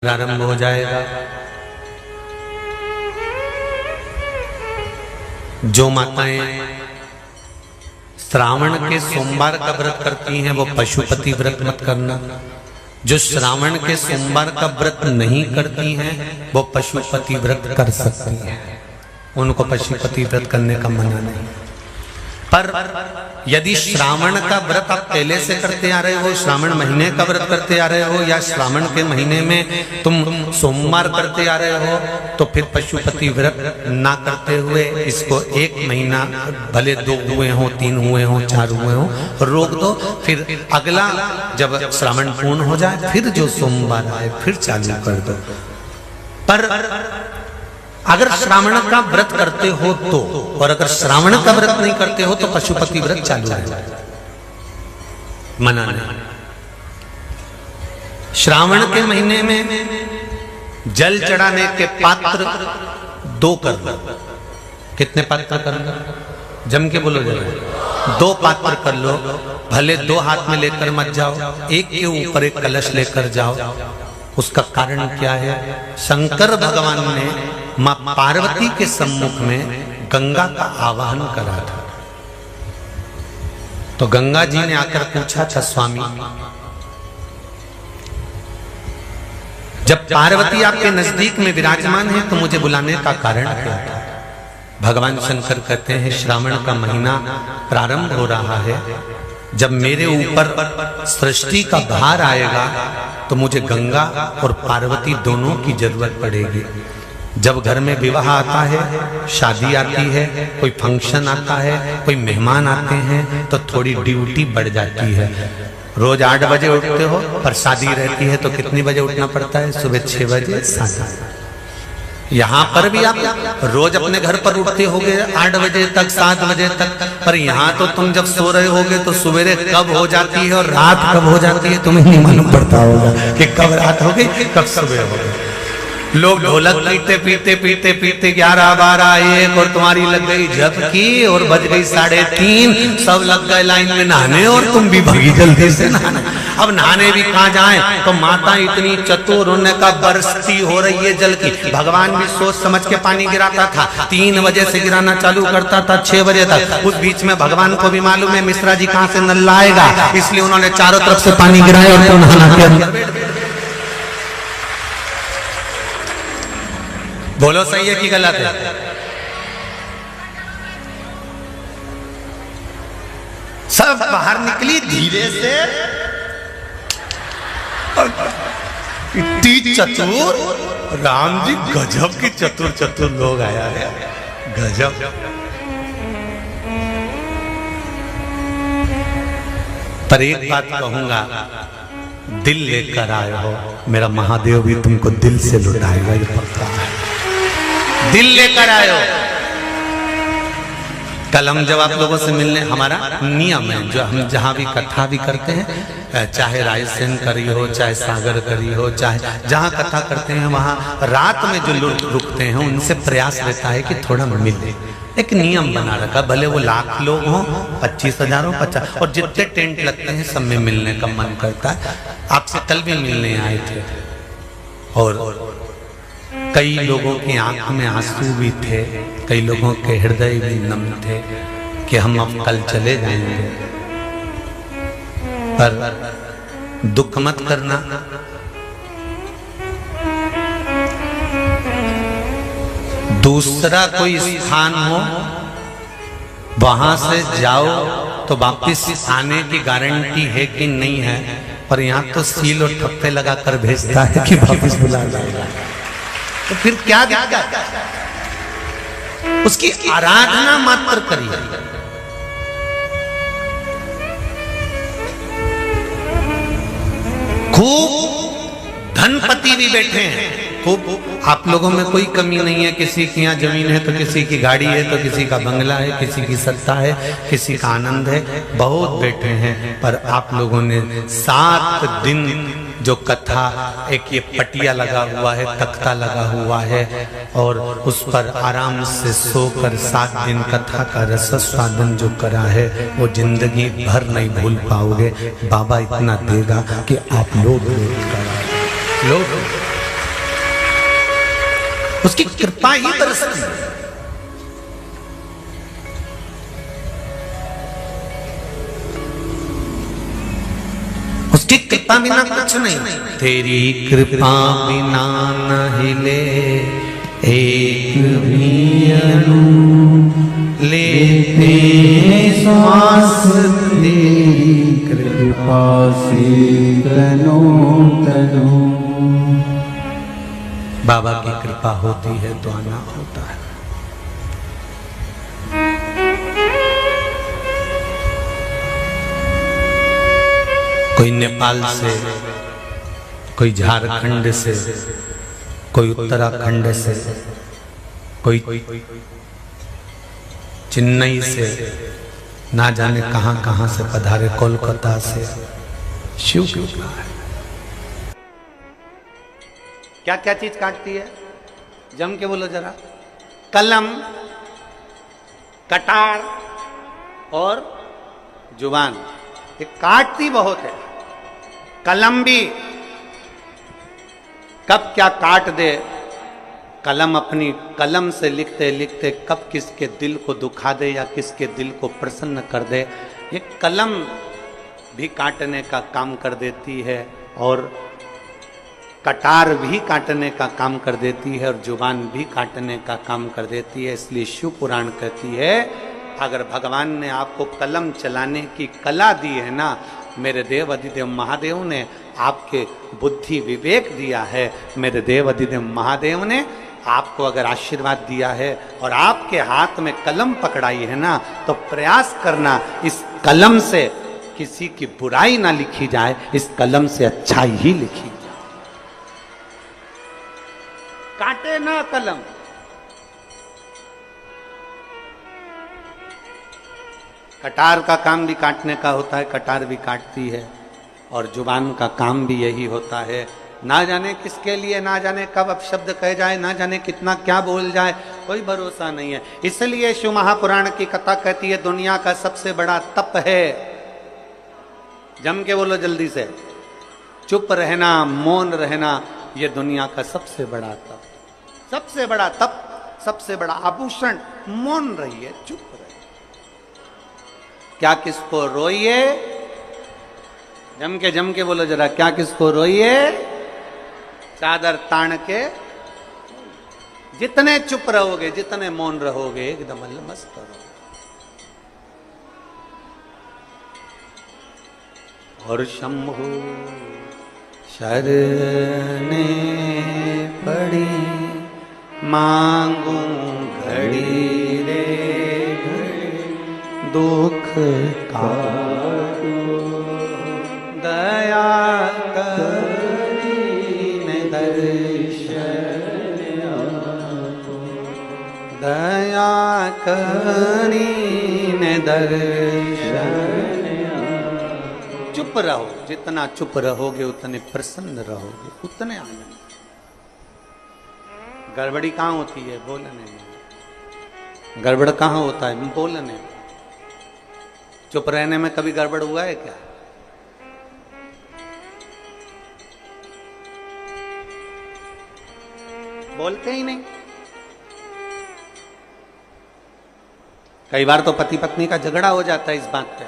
प्रारंभ हो जाएगा। जो माताएं श्रावण के सोमवार का व्रत करती हैं वो पशुपति व्रत मत करना। जो श्रावण के सोमवार का व्रत नहीं करती हैं वो पशुपति व्रत कर सकती हैं, उनको पशुपति व्रत करने का मना नहीं। पर यदि श्रावण का व्रत आप पहले से करते आ रहे हो, श्रावण महीने का व्रत करते आ रहे हो, या श्रावण के महीने में तुम सोमवार करते आ रहे हो, तो फिर पशुपति व्रत ना करते हुए इसको एक महीना, भले 2 हुए हो, 3 हुए हो, 4 हुए हो, रोक दो। फिर अगला जब श्रावण पूर्ण हो जाए फिर जो सोमवार आए फिर चालू कर दो। पर अगर श्रावण का व्रत करते हो तो, और अगर श्रावण का व्रत नहीं करते हो तो पशुपति व्रत चालू है, मना नहीं। श्रावण के महीने में जल चढ़ाने के पात्र 2 कर लो। कितने पात्र कर लो? जम के बोलो जरा। 2 पात्र कर लो, भले 2 हाथ में लेकर मत जाओ, एक के ऊपर एक कलश लेकर जाओ। उसका कारण क्या है? शंकर भगवान ने मां पार्वती के सम्मुख में गंगा का आवाहन करा था। तो गंगा जी ने आकर पूछा था, स्वामी जब पार्वती आपके नजदीक में विराजमान है तो मुझे बुलाने का कारण क्या था? भगवान शंकर कहते हैं, श्रावण का महीना प्रारंभ हो रहा है, जब मेरे ऊपर सृष्टि का भार आएगा तो मुझे गंगा और पार्वती दोनों की जरूरत पड़ेगी। जब घर में विवाह आता है, शादी आती है, कोई फंक्शन आता है, कोई मेहमान आते हैं, तो थोड़ी ड्यूटी बढ़ जाती है। रोज 8 बजे उठते हो, पर शादी रहती है तो कितनी बजे उठना पड़ता है? सुबह 6 बजे 7। यहाँ पर भी आप रोज अपने घर पर उठते होगे 8 बजे तक, 7 बजे तक, पर यहाँ तो तुम जब सो रहे होगे तो सवेरे कब हो जाती है और रात कब हो जाती है तुम्हें नहीं मालूम पड़ता होगा कि कब रात हो गई कब सुबह हो गई। लोग ढोलक पीते पीते पीते पीते 11, 12, 1 और तुम्हारी लग गई झपकी और बज गई 3:30, सब लग गए लाइन में नहाने और तुम भी भागी जल्दी से नहाने। अब नहाने भी कहाँ जाएं? तो माता इतनी चतुर, उनका बरसती हो रही है जल की। भगवान भी सोच समझ के पानी गिराता था, 3 बजे से गिराना चालू करता था 6 बजे तक। उस बीच में भगवान को भी मालूम है मिश्रा जी कहाँ से नल लाएगा, इसलिए उन्होंने चारों तरफ से पानी गिराया और तो नहाना के अंदर। बोलो सही है कि गलत है? सब बाहर निकली धीरे से, इतनी चतुर, राम जी गजब की चतुर लोग आया है, गजब। पर एक बात कहूंगा, दिल लेकर आए हो, मेरा महादेव भी तुमको दिल से लुटाएगा, ये पक्का है। दिल लेकर आए हो। कल हम जब आप लोगों से मिलने, हमारा नियम है, जो हम जहाँ भी कथा भी करते हैं, चाहे रायसेन करी हो, चाहे सागर करी हो, चाहे जहाँ कथा करते हैं, वहाँ रात में जो लोग रुकते हैं उनसे प्रयास रहता है कि थोड़ा मिले। एक नियम बना रखा, भले वो 1,00,000 लोग हों, 25,000 हो, 50, और जितने टेंट लगते हैं सब में मिलने का मन करता है। आपसे कल भी मिलने आए थे और कई लोगों की आंख में आंसू भी थे, कई लोगों के हृदय भी नम थे कि हम अब कल चले जाएंगे। पर दुख मत करना, दूसरा कोई स्थान हो वहां से जाओ तो वापिस आने की गारंटी है कि नहीं है, पर यहाँ तो सील और ठप्पे लगाकर भेजता है कि वापिस बुला लाएगा। तो फिर क्या दिक्कत? उसकी आराधना मात्र करिए। खूब धनपति भी बैठे हैं, खूब, आप लोगों में कोई कमी नहीं है। किसी की यहाँ जमीन है तो किसी की गाड़ी है, तो किसी का बंगला है, किसी की सत्ता है, किसी का आनंद है, बहुत बैठे हैं। पर आप लोगों ने 7 दिन जो कथा, एक ये पटिया लगा हुआ है, तख्ता लगा हुआ है, और उस पर आराम से सोकर 7 दिन कथा का रस स्वादन जो करा है वो जिंदगी भर नहीं भूल पाओगे। बाबा इतना देगा कि आप लोग उसकी कृपा ही बरसती है। उसकी कृपा बिना कुछ नहीं। तेरी कृपा बिना न हिले एक भी अणु, लेते श्वास तेरी कृपा से तनो तनो। बाबा की कृपा होती है तो आना होता है। कोई नेपाल से, कोई झारखंड से, कोई उत्तराखंड से, कोई चेन्नई से, ना जाने कहां कहां से पधारे, कोलकाता से। शिव की कृपा है। क्या क्या चीज काटती है? जम के बोलो जरा। कलम, कटार और जुबान, ये काटती बहुत है। कलम भी कब क्या काट दे। कलम अपनी कलम से लिखते लिखते कब किसके दिल को दुखा दे या किसके दिल को प्रसन्न कर दे, ये कलम भी काटने का काम कर देती है और कटार भी काटने का काम कर देती है और जुबान भी काटने का काम कर देती है। इसलिए शिव पुराण कहती है, अगर भगवान ने आपको कलम चलाने की कला दी है ना, मेरे देव अधिदेव महादेव ने आपके बुद्धि विवेक दिया है, मेरे देव अधिदेव महादेव ने आपको अगर आशीर्वाद दिया है और आपके हाथ में कलम पकड़ाई है ना, तो प्रयास करना इस कलम से किसी की बुराई ना लिखी जाए, इस कलम से अच्छाई ही लिखी जाए। काटे ना कलम। कटार का काम भी काटने का होता है, कटार भी काटती है और जुबान का काम भी यही होता है। ना जाने किसके लिए, ना जाने कब अपशब्द कह जाए, ना जाने कितना क्या बोल जाए, कोई भरोसा नहीं है। इसलिए शिव महापुराण की कथा कहती है, दुनिया का सबसे बड़ा तप है, जम के बोलो जल्दी से, चुप रहना, मौन रहना। ये दुनिया का सबसे बड़ा तप, सबसे बड़ा तप, सबसे बड़ा आभूषण। मौन रहिए, चुप रहिए। क्या किसको रोइए? जम के बोलो जरा, क्या किसको रोइए? चादर तान के। जितने चुप रहोगे, जितने मौन रहोगे, एकदम मस्त रहोगे। और शंभु शरणे पड़ी, मांगू घड़ी रे घड़ी, दुख काटो दया करीने दर्शन आपो, दया करीने दर्शन। चुप रहो, जितना चुप रहोगे उतने प्रसन्न रहोगे, उतने आनंद। गड़बड़ी कहाँ होती है? बोलने में। गड़बड़ कहाँ होता है? बोलने में। चुप रहने में कभी गड़बड़ हुआ है क्या? बोलते ही नहीं। कई बार तो पति पत्नी का झगड़ा हो जाता है इस बात पे,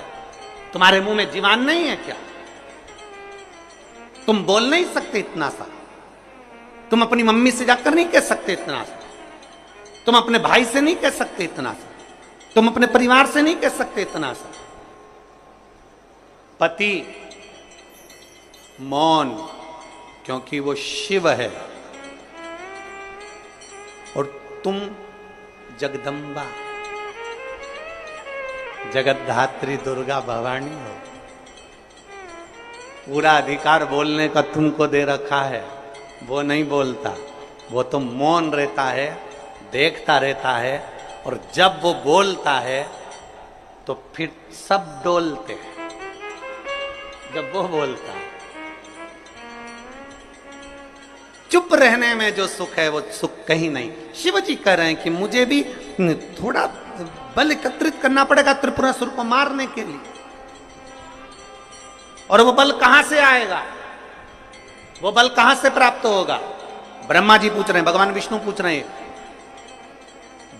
तुम्हारे मुंह में जीवान नहीं है क्या? तुम बोल नहीं सकते इतना सा? तुम अपनी मम्मी से जाकर नहीं कह सकते इतना सा? तुम अपने भाई से नहीं कह सकते इतना सा? तुम अपने परिवार से नहीं कह सकते इतना सा? पति मौन, क्योंकि वो शिव है और तुम जगदम्बा, जगतधात्री दुर्गा भवानी हो। पूरा अधिकार बोलने का तुमको दे रखा है, वो नहीं बोलता, वो तो मौन रहता है, देखता रहता है, और जब वो बोलता है तो फिर सब डोलते हैं। जब वो बोलता है, चुप रहने में जो सुख है वो सुख कहीं नहीं। शिव जी कह रहे हैं कि मुझे भी थोड़ा बल एकत्रित करना पड़ेगा त्रिपुरासुर को मारने के लिए। और वो बल कहां से आएगा? वो बल कहां से प्राप्त होगा? ब्रह्मा जी पूछ रहे हैं, भगवान विष्णु पूछ रहे हैं,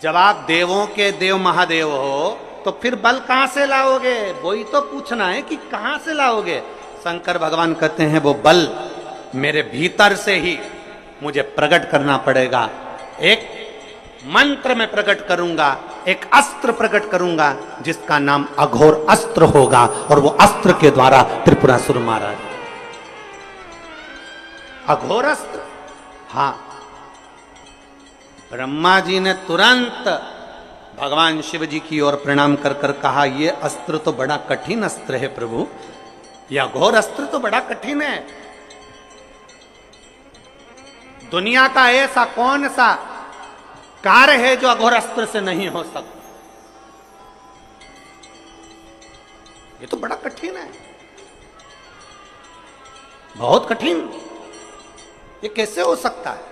जब आप देवों के देव महादेव हो तो फिर बल कहां से लाओगे? वही तो पूछना है कि कहां से लाओगे। शंकर भगवान कहते हैं वो बल मेरे भीतर से ही मुझे प्रकट करना पड़ेगा। एक मंत्र में प्रकट करूंगा, एक अस्त्र प्रकट करूंगा जिसका नाम अघोर अस्त्र होगा, और वो अस्त्र के द्वारा त्रिपुरासुर मारा जाए। अघोर अस्त्र, हाँ। ब्रह्मा जी ने तुरंत भगवान शिव जी की ओर प्रणाम कर कर कहा, ये अस्त्र तो बड़ा कठिन अस्त्र है प्रभु, यह अघोर अस्त्र तो बड़ा कठिन है। दुनिया का ऐसा कौन सा कार्य है जो अघोर अस्त्र से नहीं हो सकता? ये तो बड़ा कठिन है, बहुत कठिन। ये कैसे हो सकता है?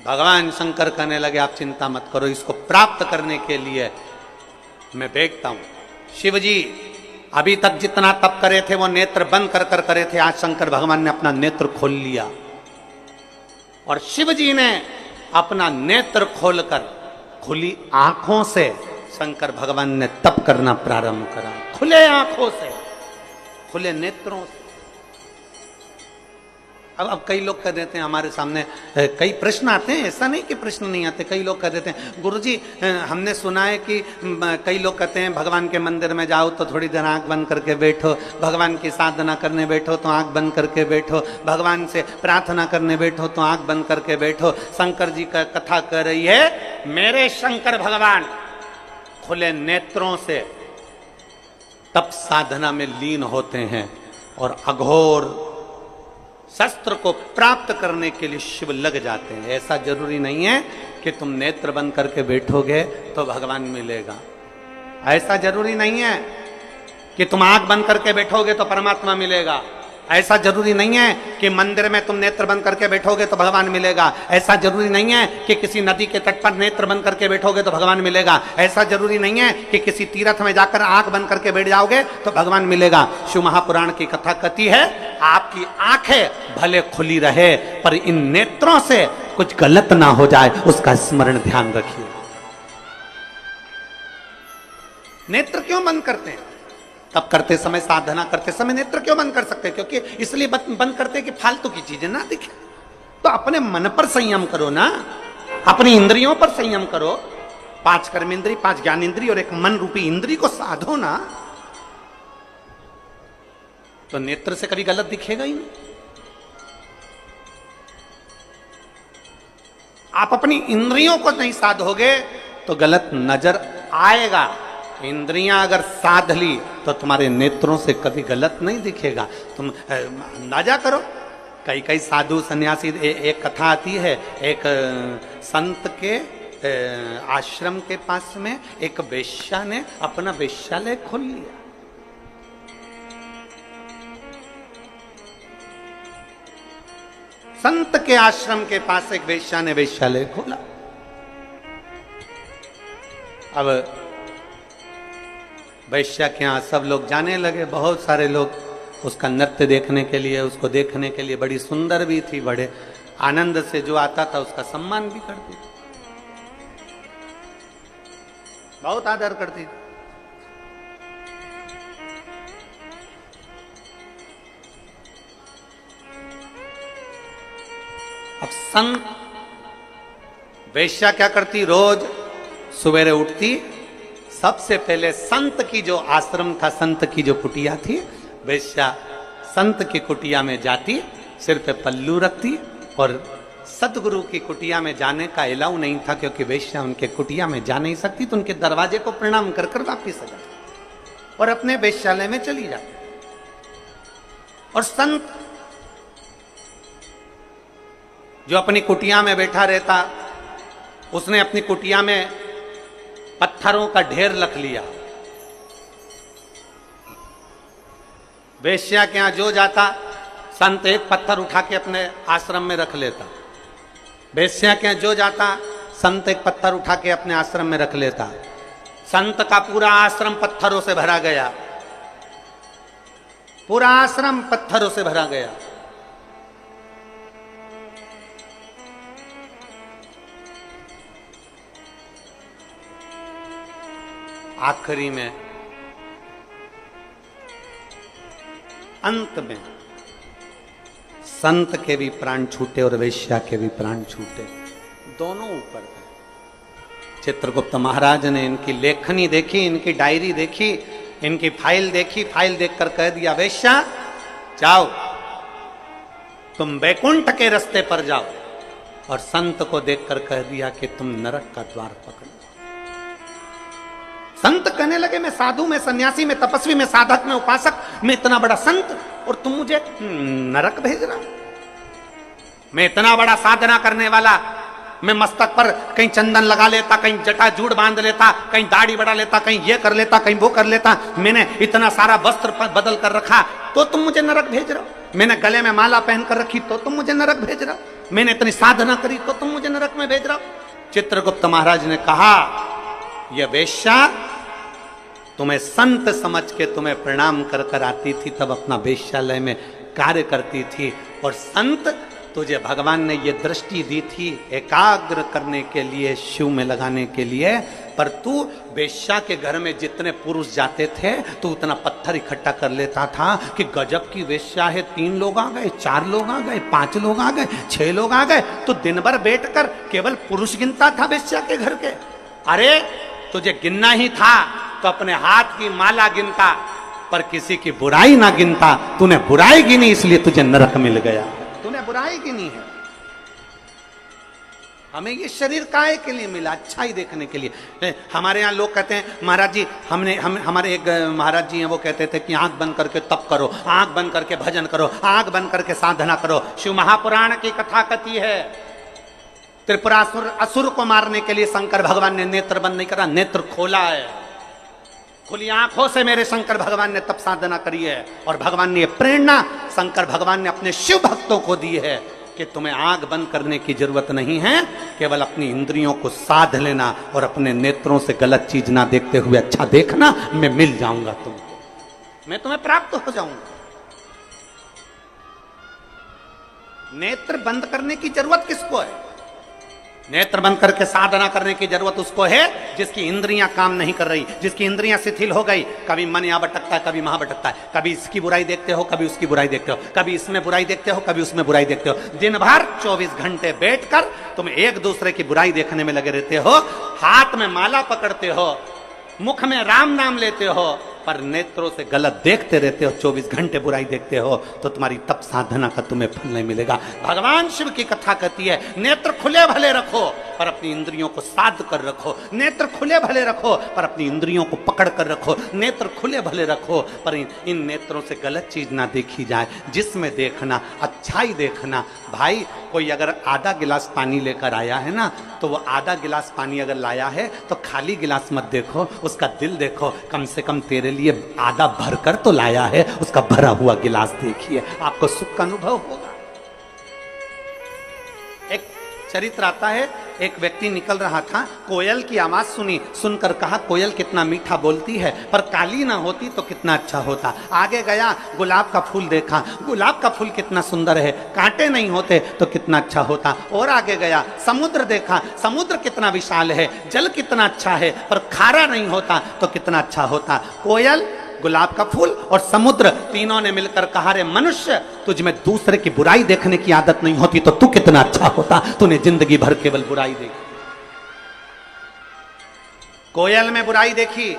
भगवान शंकर कहने लगे, आप चिंता मत करो, इसको प्राप्त करने के लिए मैं देखता हूं। शिव जी अभी तक जितना तप करे थे वो नेत्र बंद कर कर करे थे, आज शंकर भगवान ने अपना नेत्र खोल लिया, और शिव जी ने अपना नेत्र खोलकर खुली आंखों से शंकर भगवान ने तप करना प्रारंभ करा। खुले आंखों से, खुले नेत्रों से। अब कई लोग कह देते हैं, हमारे सामने कई प्रश्न आते हैं, ऐसा नहीं कि प्रश्न नहीं आते। कई लोग कह देते हैं, गुरुजी हमने सुना है कि कई लोग कहते हैं भगवान के मंदिर में जाओ तो थोड़ी देर आंख बंद करके बैठो, भगवान की साधना करने बैठो तो आंख बंद करके बैठो, भगवान से प्रार्थना करने बैठो तो आंख बंद करके बैठो। शंकर जी का कथा कर रही है, मेरे शंकर भगवान खुले नेत्रों से तप साधना में लीन होते हैं, और अघोर शस्त्र को प्राप्त करने के लिए शिव लग जाते हैं। ऐसा जरूरी नहीं है कि तुम नेत्र बंद करके बैठोगे तो भगवान मिलेगा, ऐसा जरूरी नहीं है कि तुम आंख बंद करके बैठोगे तो परमात्मा मिलेगा, ऐसा जरूरी नहीं है कि मंदिर में तुम नेत्र बंद करके बैठोगे तो भगवान मिलेगा, ऐसा जरूरी नहीं है कि किसी नदी के तट पर नेत्र बंद करके बैठोगे तो भगवान मिलेगा, ऐसा जरूरी नहीं है कि किसी तीर्थ में जाकर आंख बंद करके बैठ जाओगे तो भगवान मिलेगा। शिव महापुराण की कथा कहती है, आपकी आंखें भले खुली रहे पर इन नेत्रों से कुछ गलत ना हो जाए, उसका स्मरण ध्यान रखिए। नेत्र क्यों बंद करते हैं? तब करते समय, साधना करते समय नेत्र क्यों बंद कर सकते हैं? क्योंकि इसलिए बंद करते हैं कि फालतू की चीजें ना दिखे। तो अपने मन पर संयम करो ना, अपनी इंद्रियों पर संयम करो। 5 कर्मेंद्री, 5 ज्ञानेंद्री और एक मन रूपी इंद्री को साधो ना, तो नेत्र से कभी गलत दिखेगा ही नहीं। आप अपनी इंद्रियों को नहीं साधोगे तो गलत नजर आएगा। इंद्रियां अगर साध ली तो तुम्हारे नेत्रों से कभी गलत नहीं दिखेगा। तुम अंदाजा करो, कई साधु सन्यासी, एक कथा आती है, एक संत के आश्रम के पास में एक वेश्या ने अपना वेश्यालय खोल लिया। संत के आश्रम के पास एक वेश्या ने वेश्यालय खोला। अब वैश्या के यहाँ सब लोग जाने लगे, बहुत सारे लोग उसका नृत्य देखने के लिए, उसको देखने के लिए। बड़ी सुंदर भी थी, बड़े आनंद से जो आता था उसका सम्मान भी करती थी, बहुत आदर करती थी। अब संत वेश्या क्या करती, रोज सवेरे उठती, सबसे पहले संत की जो आश्रम था, संत की जो कुटिया थी, वेश्या संत की कुटिया में जाती, सिर पे पल्लू रखती, और सतगुरु की कुटिया में जाने का अलाउ नहीं था क्योंकि वेश्या उनके कुटिया में जा नहीं सकती, तो उनके दरवाजे को प्रणाम कर कर वापिस आ जाती और अपने वेश्यालय में चली जाती। और संत जो अपनी कुटिया में बैठा रहता, उसने अपनी कुटिया में पत्थरों का ढेर रख लिया। वेश्या के यहां जो जाता, संत एक पत्थर उठा के अपने आश्रम में रख लेता। वेश्या के यहां जो जाता, संत एक पत्थर उठा के अपने आश्रम में रख लेता। संत का पूरा आश्रम पत्थरों से भरा गया, पूरा आश्रम पत्थरों से भरा गया। आखिरी में, अंत में संत के भी प्राण छूटे और वेश्या के भी प्राण छूटे, दोनों ऊपर गए। चित्रगुप्त महाराज ने इनकी लेखनी देखी, इनकी डायरी देखी, इनकी फाइल देखी, फाइल देखकर कह दिया, वेश्या जाओ, तुम बैकुंठ के रास्ते पर जाओ। और संत को देखकर कह दिया कि तुम नरक का द्वार पकड़ो। संत कहने लगे, मैं साधु, मैं सन्यासी, मैं तपस्वी, मैं साधक, मैं उपासक, मैं इतना बड़ा संत, और तुम मुझे नरक भेज रहा? मैं इतना बड़ा साधना करने वाला, मैं मस्तक पर कहीं चंदन लगा लेता, कहीं जटा जूड़ बांध लेता, कहीं दाढ़ी बढ़ा लेता, कहीं ये कर लेता, कहीं वो कर लेता, मैंने इतना सारा वस्त्र बदल कर रखा, तो तुम मुझे नरक भेज रहे हो? मैंने गले में माला पहन कर रखी, तो तुम मुझे नरक भेज रहे हो? मैंने इतनी साधना करी, तो तुम मुझे नरक में भेज रहे हो? चित्रगुप्त महाराज ने कहा, यह वेश्या तुम्हें संत समझ के तुम्हें प्रणाम कर कर आती थी, तब अपना वेश्यालय में कार्य करती थी, और संत तुझे भगवान ने ये दृष्टि दी थी एकाग्र करने के लिए, शिव में लगाने के लिए, पर तू वेश्या के घर में जितने पुरुष जाते थे तो उतना पत्थर इकट्ठा कर लेता था कि गजब की वेश्या है, 3 लोग आ गए, 4 लोग आ गए, 5 लोग आ गए, 6 लोग आ गए, तो दिन भर बैठकर केवल पुरुष गिनता था वेश्या के घर के। अरे तुझे गिनना ही था तो अपने हाथ की माला गिनता, पर किसी की बुराई ना गिनता। तूने बुराई गिनी, इसलिए तुझे नरक मिल गया। तूने बुराई गिनी है। हमें ये शरीर काहे के लिए मिला? अच्छाई देखने के लिए। हमारे यहाँ लोग कहते हैं, महाराज जी हमारे एक महाराज जी हैं, वो कहते थे कि आंख बंद करके तप करो, आंख बंद करके भजन करो, आंख बंद करके साधना करो। शिव महापुराण की कथा कथी है, त्रिपुरासुर असुर को मारने के लिए शंकर भगवान ने नेत्र बंद नहीं करा, नेत्र खोला है। खुली आंखों से मेरे शंकर भगवान ने तप साधना करी है, और भगवान ने प्रेरणा शंकर भगवान ने अपने शिव भक्तों को दी है कि तुम्हें आंख बंद करने की जरूरत नहीं है, केवल अपनी इंद्रियों को साध लेना और अपने नेत्रों से गलत चीज ना देखते हुए अच्छा देखना, मैं मिल जाऊंगा तुमको, मैं तुम्हें प्राप्त हो जाऊंगा। नेत्र बंद करने की जरूरत किसको है? नेत्र बंद करके साधना करने की जरूरत उसको है जिसकी इंद्रियां काम नहीं कर रही, जिसकी इंद्रियां शिथिल हो गई। कभी मन यहाँ भटकता है, कभी वहां भटकता है, कभी इसकी बुराई देखते हो, कभी उसकी बुराई देखते हो, कभी इसमें बुराई देखते हो, कभी उसमें बुराई देखते हो। दिन भर 24 घंटे बैठकर तुम एक दूसरे की बुराई देखने में लगे रहते हो, हाथ में माला पकड़ते हो, मुख में राम नाम लेते हो, पर नेत्रों से गलत देखते रहते हो, 24 घंटे बुराई देखते हो, तो तुम्हारी तप साधना का तुम्हें फल नहीं मिलेगा। भगवान शिव की कथा कहती है, नेत्र खुले भले रखो पर अपनी इंद्रियों को साध कर रखो, नेत्र खुले भले रखो पर अपनी इंद्रियों को पकड़ कर रखो, नेत्र खुले भले रखो पर इन नेत्रों से गलत चीज ना देखी जाए, जिसमें देखना अच्छाई देखना। भाई कोई अगर आधा गिलास पानी लेकर आया है ना, तो वो आधा गिलास पानी अगर लाया है तो खाली गिलास मत देखो, उसका दिल देखो, कम से कम तेरे लिए आधा भरकर तो लाया है, उसका भरा हुआ गिलास देखिए, आपको सुख का अनुभव होगा। एक चरित्र आता है, एक व्यक्ति निकल रहा था, कोयल की आवाज सुनी, सुनकर कहा कोयल कितना मीठा बोलती है, पर काली ना होती तो कितना अच्छा होता। आगे गया, गुलाब का फूल देखा, गुलाब का फूल कितना सुंदर है, कांटे नहीं होते तो कितना अच्छा होता। और आगे गया, समुद्र देखा, समुद्र कितना विशाल है, जल कितना अच्छा है, पर खारा नहीं होता तो कितना अच्छा होता। कोयल, गुलाब का फूल और समुद्र, तीनों ने मिलकर कहा, रे मनुष्य, तुझ में दूसरे की बुराई देखने की आदत नहीं होती तो तू कितना अच्छा होता, तूने जिंदगी भर केवल बुराई देखी। कोयल में बुराई देखी,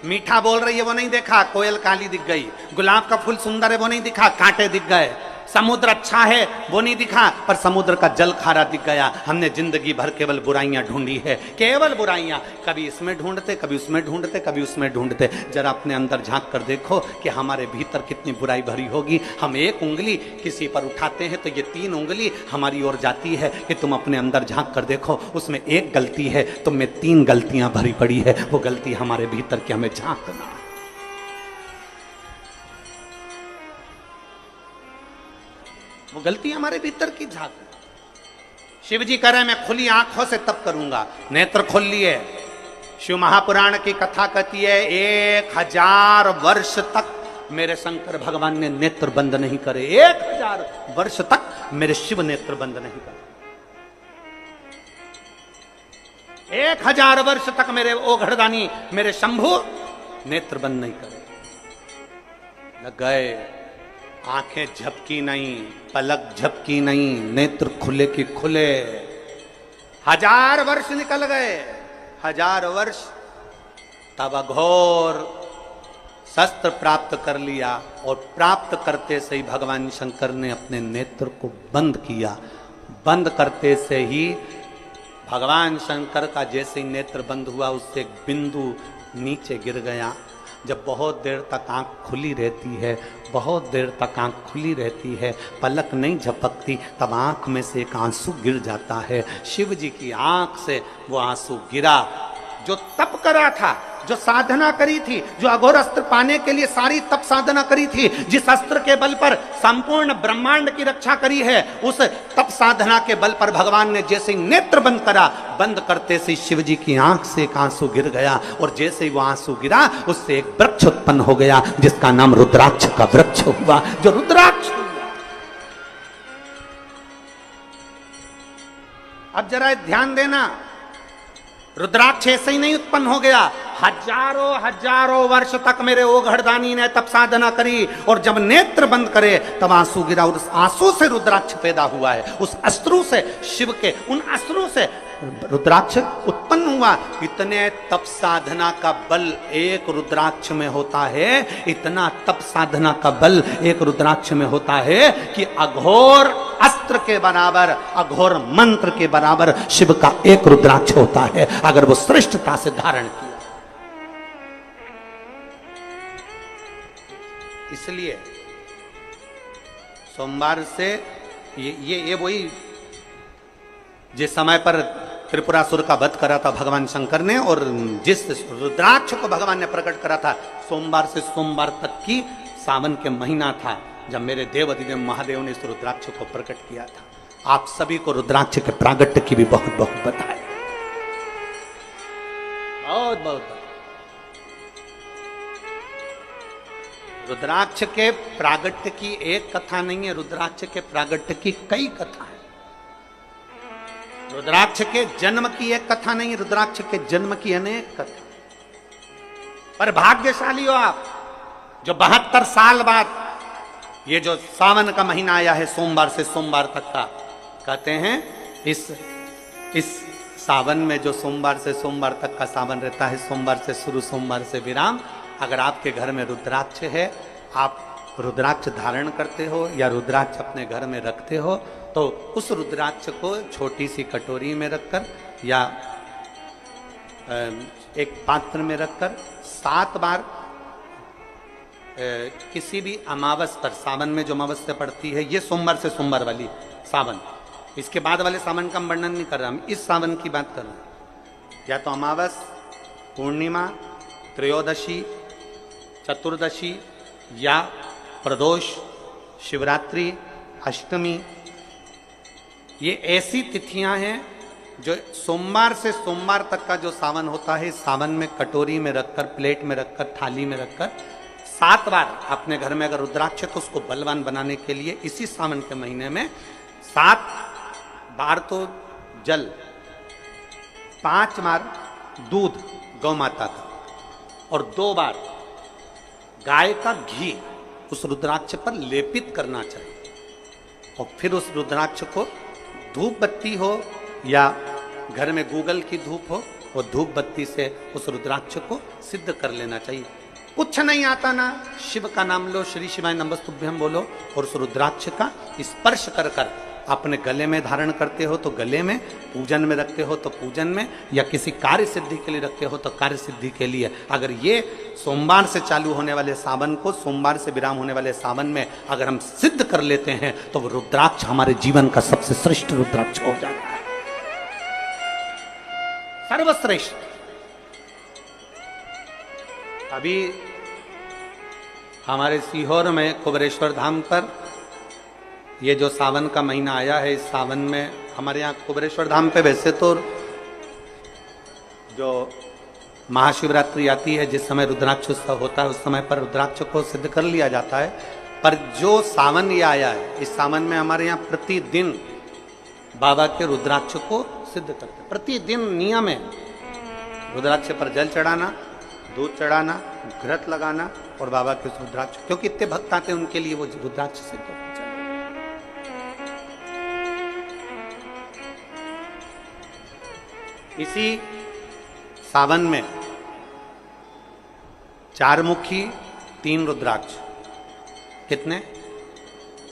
मीठा बोल रही है वो नहीं देखा, कोयल काली दिख गई। गुलाब का फूल सुंदर है वो नहीं दिखा, कांटे दिख गए। समुद्र अच्छा है वो नहीं दिखा, पर समुद्र का जल खारा दिख गया। हमने जिंदगी भर केवल बुराइयां ढूंढी है, केवल बुराइयां, कभी इसमें ढूंढते, कभी उसमें ढूंढते, कभी उसमें ढूंढते। जरा अपने अंदर झांक कर देखो कि हमारे भीतर कितनी बुराई भरी होगी। हम एक उंगली किसी पर उठाते हैं तो ये 3 उंगली हमारी ओर जाती है, कि तुम अपने अंदर झांक कर देखो, उसमें एक गलती है, तुम में 3 गलतियां भरी पड़ी है। वो गलती हमारे भीतर की, हमें झांकना। वो गलती हमारे भीतर की झांक। शिव जी कह रहे मैं खुली आंखों से तप करूंगा, नेत्र खोल लिए। शिव महापुराण की कथा कहती है 1000 वर्ष तक मेरे शंकर भगवान ने नेत्र बंद नहीं करे, 1000 वर्ष तक मेरे शिव नेत्र बंद नहीं करे। 1000 वर्ष तक मेरे ओघड़दानी मेरे शंभु नेत्र बंद नहीं करे। लग गए, आंखें झपकी नहीं, पलक झपकी नहीं, नेत्र खुले की खुले। 1000 वर्ष निकल गए, 1000 वर्ष। तब अघोर शस्त्र प्राप्त कर लिया और प्राप्त करते से ही भगवान शंकर ने अपने नेत्र को बंद किया। बंद करते से ही भगवान शंकर का जैसे ही नेत्र बंद हुआ, उससे एक बिंदु नीचे गिर गया। जब बहुत देर तक आंख खुली रहती है, बहुत देर तक आंख खुली रहती है, पलक नहीं झपकती, तब आंख में से एक आंसू गिर जाता है। शिव जी की आंख से वो आंसू गिरा। जो तप करा था, जो साधना करी थी, जो अघोर अस्त्र पाने के लिए सारी तप साधना करी थी, जिस अस्त्र के बल पर संपूर्ण ब्रह्मांड की रक्षा करी है, उस तप साधना के बल पर भगवान ने जैसे ही नेत्र बंद करा, बंद करते से शिव जी की आंख से एक आंसू गिर गया। और जैसे ही वो आंसू गिरा, उससे एक वृक्ष उत्पन्न हो गया, जिसका नाम रुद्राक्ष का वृक्ष हुआ। जो रुद्राक्ष हुआ। अब जरा ध्यान देना, रुद्राक्ष ऐसे ही नहीं उत्पन्न हो गया। हजारों वर्ष तक मेरे ओघड़दानी ने तप साधना करी, और जब नेत्र बंद करे तब आंसू गिरा, और उस आंसू से रुद्राक्ष पैदा हुआ है। उस अश्रु से, शिव के उन अश्रु से रुद्राक्ष उत्पन्न हुआ। इतने तप साधना का बल एक रुद्राक्ष में होता है, इतना तप साधना का बल एक रुद्राक्ष में होता है कि अघोर अस्त्र के बराबर, अघोर मंत्र के बराबर शिव का एक रुद्राक्ष होता है, अगर वो श्रेष्ठता से धारण किया। इसलिए सोमवार से ये वही जिस समय पर त्रिपुरासुर का वध करा था भगवान शंकर ने, और जिस रुद्राक्ष को भगवान ने प्रकट करा था, सोमवार से सोमवार तक की सावन के महीना था जब मेरे देव अधिदेव महादेव ने इस रुद्राक्ष को प्रकट किया था। आप सभी को रुद्राक्ष के प्रागट्य की भी बहुत बहुत बधाई, बहुत बहुत। रुद्राक्ष के प्रागट्य की एक कथा नहीं है, रुद्राक्ष के प्रागट्य की कई कथा है। रुद्राक्ष के जन्म की एक कथा नहीं, रुद्राक्ष के जन्म की अनेक कथा। पर भाग्यशाली हो आप जो 72 साल बाद ये जो सावन का महीना आया है, सोमवार से सोमवार तक का, कहते हैं इस सावन में जो सोमवार से सोमवार तक का सावन रहता है, सोमवार से शुरू सोमवार से विराम, अगर आपके घर में रुद्राक्ष है, आप रुद्राक्ष धारण करते हो या रुद्राक्ष अपने घर में रखते हो, तो उस रुद्राक्ष को छोटी सी कटोरी में रखकर या एक पात्र में रखकर 7 बार किसी भी अमावस पर, सावन में जो अमावस्या पड़ती है, ये सोमवार से सोमवार वाली सावन, इसके बाद वाले सावन का वर्णन नहीं कर रहा, हम इस सावन की बात कर रहे हैं। या तो अमावस, पूर्णिमा, त्रयोदशी, चतुर्दशी या प्रदोष, शिवरात्रि, अष्टमी, ये ऐसी तिथियां हैं जो सोमवार से सोमवार तक का जो सावन होता है, सावन में कटोरी में रखकर, प्लेट में रखकर, थाली में रखकर 7 बार अपने घर में अगर रुद्राक्ष तो उसको बलवान बनाने के लिए इसी सावन के महीने में 7 बार तो जल, 5 बार दूध गौ माता का, और 2 बार गाय का घी उस रुद्राक्ष पर लेपित करना चाहिए। और फिर उस रुद्राक्ष को धूप बत्ती हो या घर में गूगल की धूप हो, वो धूप बत्ती से उस रुद्राक्ष को सिद्ध कर लेना चाहिए। कुछ नहीं आता ना, शिव का नाम लो, श्री शिवाय नमस्तुभ्यम बोलो, और उस रुद्राक्ष का स्पर्श कर कर अपने गले में धारण करते हो तो गले में, पूजन में रखते हो तो पूजन में, या किसी कार्य सिद्धि के लिए रखते हो तो कार्य सिद्धि के लिए। अगर ये सोमवार से चालू होने वाले सावन को, सोमवार से विराम होने वाले सावन में अगर हम सिद्ध कर लेते हैं तो वो रुद्राक्ष हमारे जीवन का सबसे श्रेष्ठ रुद्राक्ष हो जाता है, सर्वश्रेष्ठ। अभी हमारे सीहोर में कुबेरेश्वर धाम पर ये जो सावन का महीना आया है, इस सावन में हमारे यहाँ कुबेरेश्वर धाम पे वैसे तो जो महाशिवरात्रि आती है, जिस समय रुद्राक्ष उत्सव होता है, उस समय पर रुद्राक्ष को सिद्ध कर लिया जाता है। पर जो सावन ये आया है, इस सावन में हमारे यहाँ प्रतिदिन बाबा के रुद्राक्ष को सिद्ध करते। प्रतिदिन नियम है रुद्राक्ष पर जल चढ़ाना, दूध चढ़ाना, घृत लगाना और बाबा के उस रुद्राक्ष, क्योंकि इतने भक्त आते हैं उनके लिए वो रुद्राक्ष सिद्ध होना चाहिए। इसी सावन में 4 मुखी 3 रुद्राक्ष, कितने?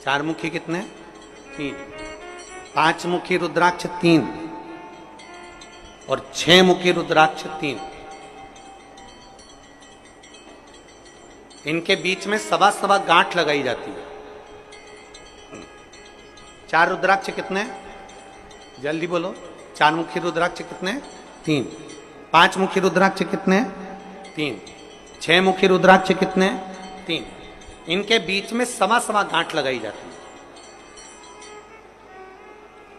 4 मुखी कितने? 3। 5 मुखी रुद्राक्ष 3 और 6 मुखी रुद्राक्ष 3। इनके बीच में सवा गांठ लगाई जाती है। 4 रुद्राक्ष कितने? जल्दी बोलो। 4 मुखी रुद्राक्ष कितने? 3। 5 मुखी रुद्राक्ष कितने? 3। 6 मुखी रुद्राक्ष कितने? 3। इनके बीच में सवा गांठ लगाई जाती है।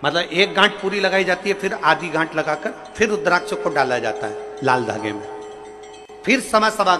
मतलब एक गांठ पूरी लगाई जाती है, फिर आधी गांठ लगाकर फिर रुद्राक्ष को डाला जाता है लाल धागे में, फिर सवा